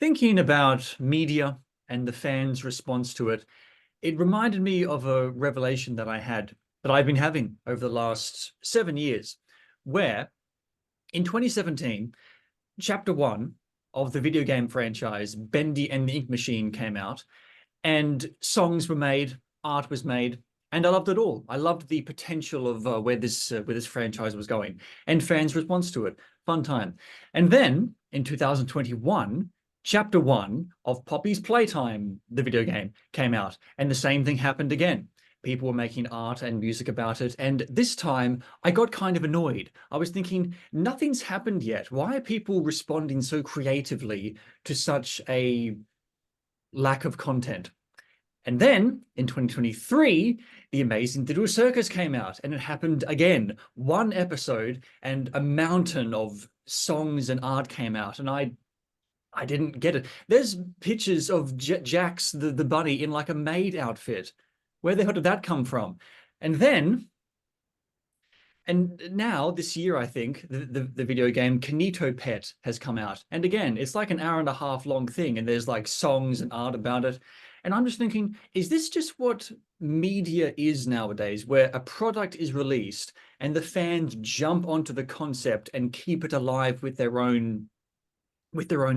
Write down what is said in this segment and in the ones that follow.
Thinking about media and the fans' response to it, it reminded me of a revelation that I've been having over the last 7 years, where in 2017, chapter one of the video game franchise Bendy and the Ink Machine came out, and songs were made, art was made, and I loved it all. I loved the potential of where this franchise was going, and fans' response to it. Fun time. And then in 2021, Chapter One of Poppy's Playtime, the video game, came out, and the same thing happened again. People were making art and music about it, and this time I got kind of annoyed. I was thinking, nothing's happened yet. Why are people responding so creatively to such a lack of content? And then in 2023, The Amazing Digital Circus came out, and it happened again. One episode and a mountain of songs and art came out, and I didn't get it. There's pictures of Jax the bunny in like a maid outfit. Where the hell did that come from? And then, and now this year, I think the video game Kanito Pet has come out, and again, it's like an hour and a half long thing, and there's like songs and art about it. And I'm just thinking, is this just what media is nowadays, where a product is released and the fans jump onto the concept and keep it alive with their own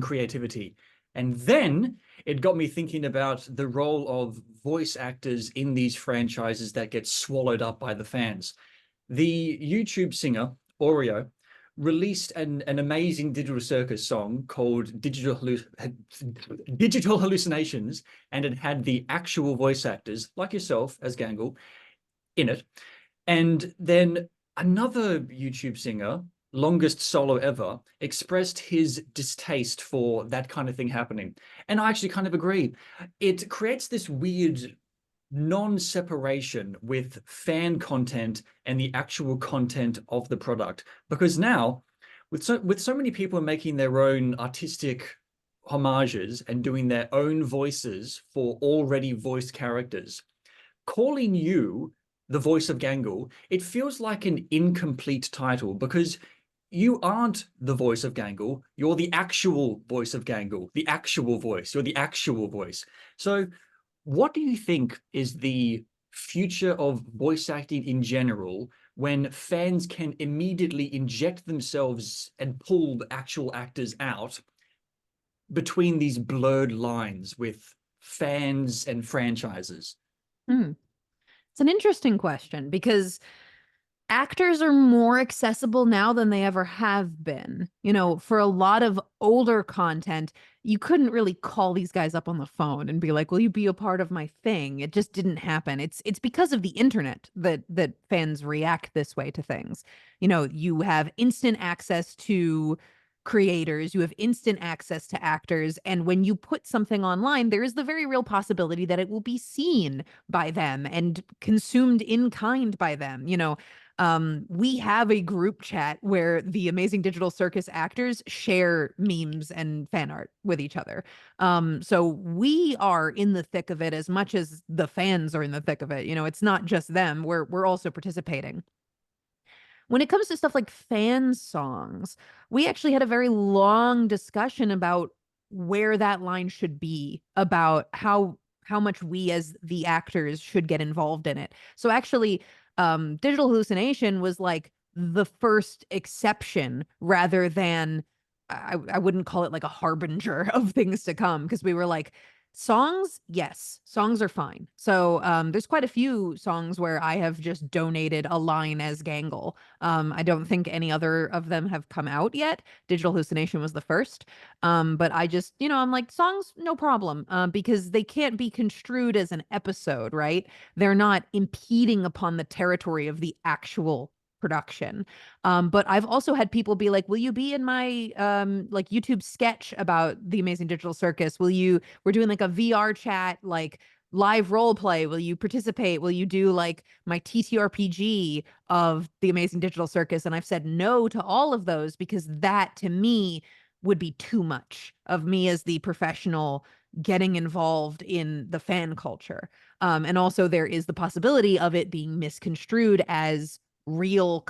creativity? And then it got me thinking about the role of voice actors in these franchises that get swallowed up by the fans. The YouTube singer Oreo released an amazing Digital Circus song called Digital Hallucinations, and it had the actual voice actors, like yourself as Gangle, in it. And then another YouTube singer, longest solo ever, expressed his distaste for that kind of thing happening. And I actually kind of agree. It creates this weird non-separation with fan content and the actual content of the product. Because now, with so many people making their own artistic homages and doing their own voices for already voiced characters, calling you the voice of Gangle, it feels like an incomplete title, because you aren't the voice of Gangle, you're the actual voice of Gangle, the actual voice, you're the actual voice. So what do you think is the future of voice acting in general, when fans can immediately inject themselves and pull the actual actors out between these blurred lines with fans and franchises? Hmm. It's an interesting question because actors are more accessible now than they ever have been. You know, for a lot of older content, you couldn't really call these guys up on the phone and be like, "Will you be a part of my thing?" It just didn't happen. It's because of the internet that fans react this way to things. You know, you have instant access to creators, you have instant access to actors, and when you put something online, there is the very real possibility that it will be seen by them and consumed in kind by them. You know, we have a group chat where the Amazing Digital Circus actors share memes and fan art with each other. So we are in the thick of it as much as the fans are in the thick of it. You know, it's not just them. We're also participating. When it comes to stuff like fan songs, we actually had a very long discussion about where that line should be, about how much we as the actors should get involved in it. So actually, Digital Hallucination was like the first exception rather than I wouldn't call it like a harbinger of things to come, because we were like, songs, yes, songs are fine. So there's quite a few songs where I have just donated a line as Gangle. I don't think any other of them have come out yet. Digital Hallucination was the first. But I just, you know, I'm like, songs, no problem, because they can't be construed as an episode, right? They're not impeding upon the territory of the actual production. But I've also had people be like, "Will you be in my like YouTube sketch about the Amazing Digital Circus? We're doing like a VR chat, like live role play. Will you participate? Will you do like my TTRPG of the Amazing Digital Circus?" And I've said no to all of those because that to me would be too much of me as the professional getting involved in the fan culture. And also there is the possibility of it being misconstrued as real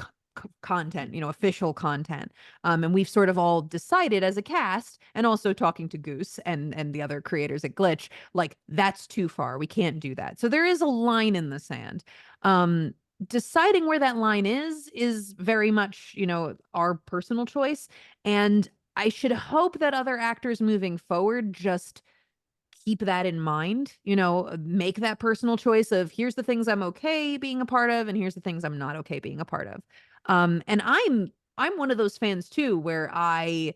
content, official content. And we've sort of all decided as a cast, and also talking to Goose and the other creators at Glitch, like that's too far. We can't do that. So there is a line in the sand. Deciding where that line is very much, our personal choice. And I should hope that other actors moving forward just keep that in mind, make that personal choice of here's the things I'm okay being a part of and here's the things I'm not okay being a part of. And I'm one of those fans too where I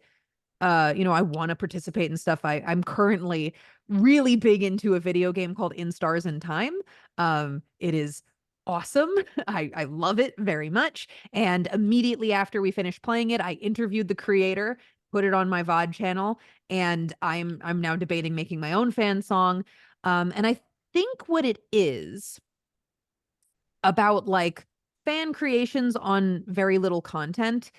want to participate in stuff. I'm currently really big into a video game called In Stars in Time. It is awesome. I love it very much. And immediately after we finished playing it, I interviewed the creator, put it on my VOD channel, and I'm now debating making my own fan song. And I think what it is about like fan creations on very little content,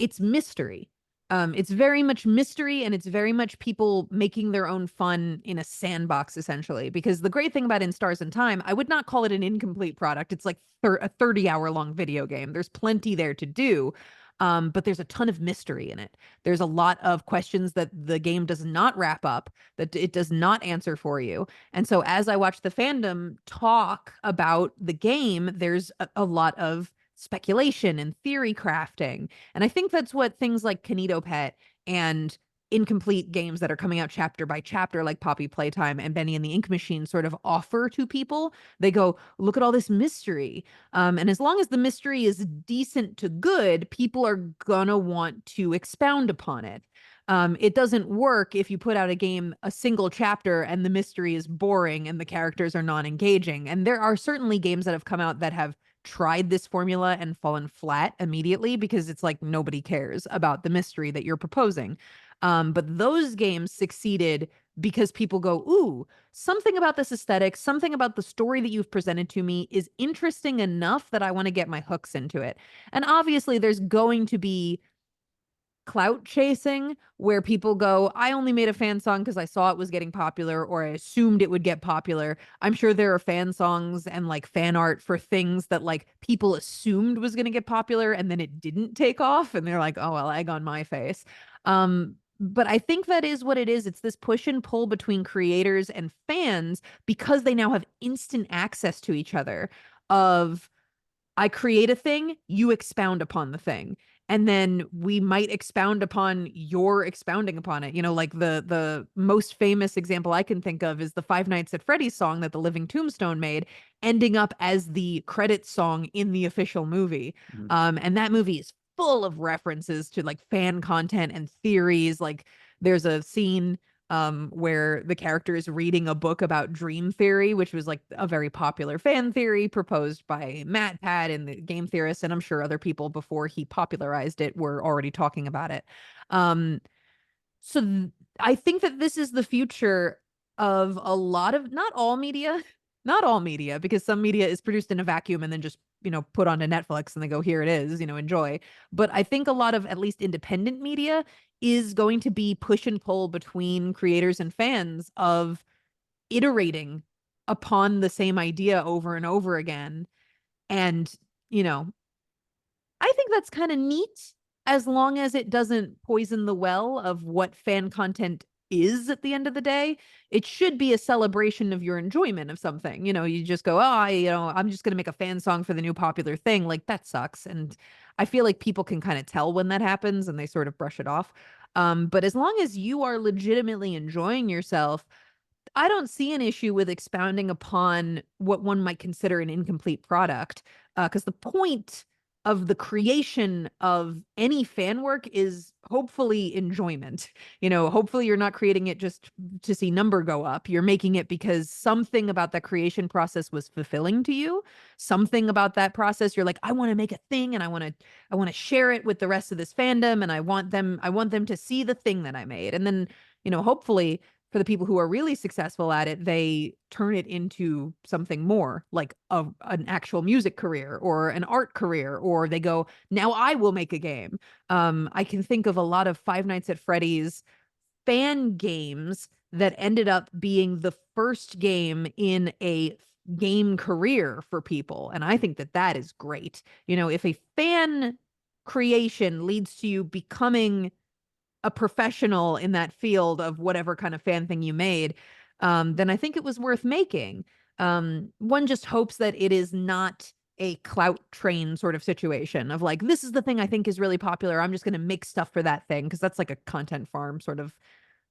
it's mystery. It's very much mystery, and it's very much people making their own fun in a sandbox, essentially. Because the great thing about In Stars in Time, I would not call it an incomplete product. It's like a 30-hour long video game. There's plenty there to do, but there's a ton of mystery in it. There's a lot of questions that the game does not wrap up, that it does not answer for you. And so as I watch the fandom talk about the game, there's a lot of speculation and theory crafting. And I think that's what things like Kanito Pet and incomplete games that are coming out chapter by chapter, like Poppy Playtime and Benny and the Ink Machine, sort of offer to people. They go, look at all this mystery. And as long as the mystery is decent to good, people are gonna want to expound upon it. It doesn't work if you put out a game, a single chapter, and the mystery is boring and the characters are non-engaging. And there are certainly games that have come out that have tried this formula and fallen flat immediately because it's like nobody cares about the mystery that you're proposing. But those games succeeded because people go, ooh, something about this aesthetic, something about the story that you've presented to me is interesting enough that I want to get my hooks into it. And obviously, there's going to be clout chasing where people go, I only made a fan song because I saw it was getting popular or I assumed it would get popular. I'm sure there are fan songs and like fan art for things that like people assumed was going to get popular and then it didn't take off and they're like, oh, well, egg on my face. But I think that is what it is. It's this push and pull between creators and fans because they now have instant access to each other of I create a thing, you expound upon the thing. And then we might expound upon your expounding upon it. Like the most famous example I can think of is the Five Nights at Freddy's song that the Living Tombstone made, ending up as the credits song in the official movie. And that movie is full of references to like fan content and theories. Like there's a scene where the character is reading a book about dream theory, which was like a very popular fan theory proposed by MatPat and the game theorists, and I'm sure other people before he popularized it were already talking about it. I think that this is the future of a lot of, not all media, because some media is produced in a vacuum and then just, put onto Netflix and they go, here it is, enjoy. But I think a lot of at least independent media is going to be push and pull between creators and fans of iterating upon the same idea over and over again. And, I think that's kind of neat as long as it doesn't poison the well of what fan content is at the end of the day. It should be a celebration of your enjoyment of something. You just go, I'm just going to make a fan song for the new popular thing. Like that sucks. And I feel like people can kind of tell when that happens and they sort of brush it off. But as long as you are legitimately enjoying yourself, I don't see an issue with expounding upon what one might consider an incomplete product. Because the point of the creation of any fan work is hopefully enjoyment. Hopefully you're not creating it just to see number go up. You're making it because something about that creation process was fulfilling to you. Something about that process, you're like, I want to make a thing and I want to share it with the rest of this fandom and I want them to see the thing that I made. And then, hopefully for the people who are really successful at it, they turn it into something more like an actual music career or an art career, or they go, now I will make a game. I can think of a lot of Five Nights at Freddy's fan games that ended up being the first game in a game career for people. And I think that that is great. You know, if a fan creation leads to you becoming a professional in that field of whatever kind of fan thing you made, then I think it was worth making. One just hopes that it is not a clout train sort of situation of like, this is the thing I think is really popular. I'm just going to make stuff for that thing, because that's like a content farm sort of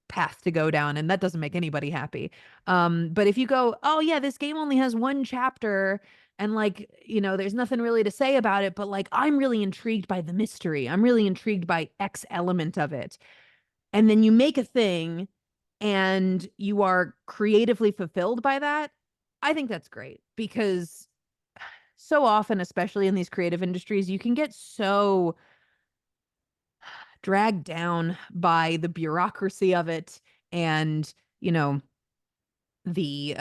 path to go down, and that doesn't make anybody happy. But if you go, oh yeah, this game only has one chapter and like, you know, there's nothing really to say about it, but like I'm really intrigued by the mystery. I'm really intrigued by X element of it. And then you make a thing and you are creatively fulfilled by that. I think that's great, because so often, especially in these creative industries, you can get so dragged down by the bureaucracy of it, and, you know, the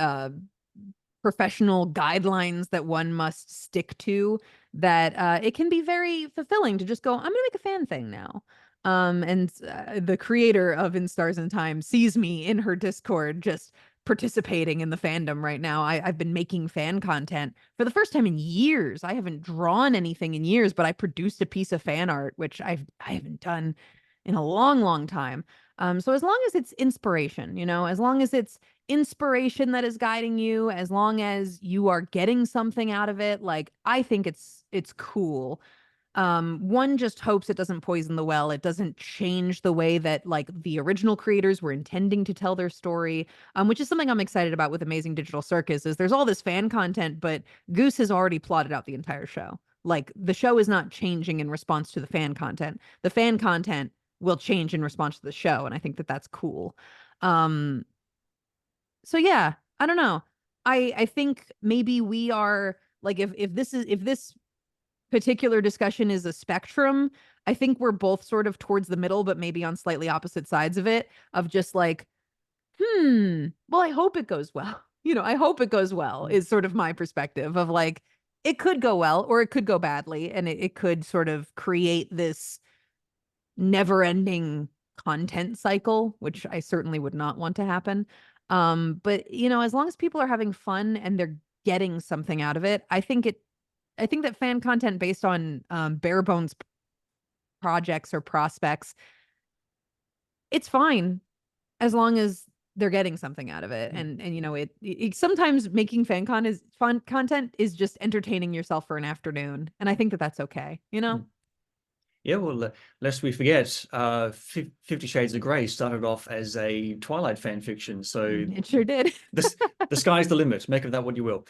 professional guidelines that one must stick to, that it can be very fulfilling to just go, I'm gonna make a fan thing now. And the creator of In Stars and Time sees me in her Discord just participating in the fandom right now. I've been making fan content for the first time in years. I haven't drawn anything in years, but I produced a piece of fan art, which I haven't done in a long, long time. So as long as it's inspiration, you know, as long as it's inspiration that is guiding you, as long as you are getting something out of it, like I think it's cool. One just hopes it doesn't poison the well. It doesn't change the way that like the original creators were intending to tell their story. Which is something I'm excited about with Amazing Digital Circus, is there's all this fan content, but Goose has already plotted out the entire show. Like the show is not changing in response to the fan content. The fan content will change in response to the show, and I think that that's cool. Um, so yeah, I don't know. I think maybe we are like, if this particular discussion is a spectrum, I think we're both sort of towards the middle, but maybe on slightly opposite sides of it, of just like, well, I hope it goes well. You know, I hope it goes well is sort of my perspective of like, it could go well or it could go badly, and it could sort of create this never ending content cycle, which I certainly would not want to happen. But you know, as long as people are having fun and they're getting something out of it, I think that fan content based on bare bones projects or prospects, it's fine as long as they're getting something out of it. And you know, it sometimes making fun content is just entertaining yourself for an afternoon, and I think that that's okay, you know. Yeah, well, lest we forget, 50 Shades of Grey started off as a Twilight fan fiction, so It sure did. the sky's the limit. Make of that what you will.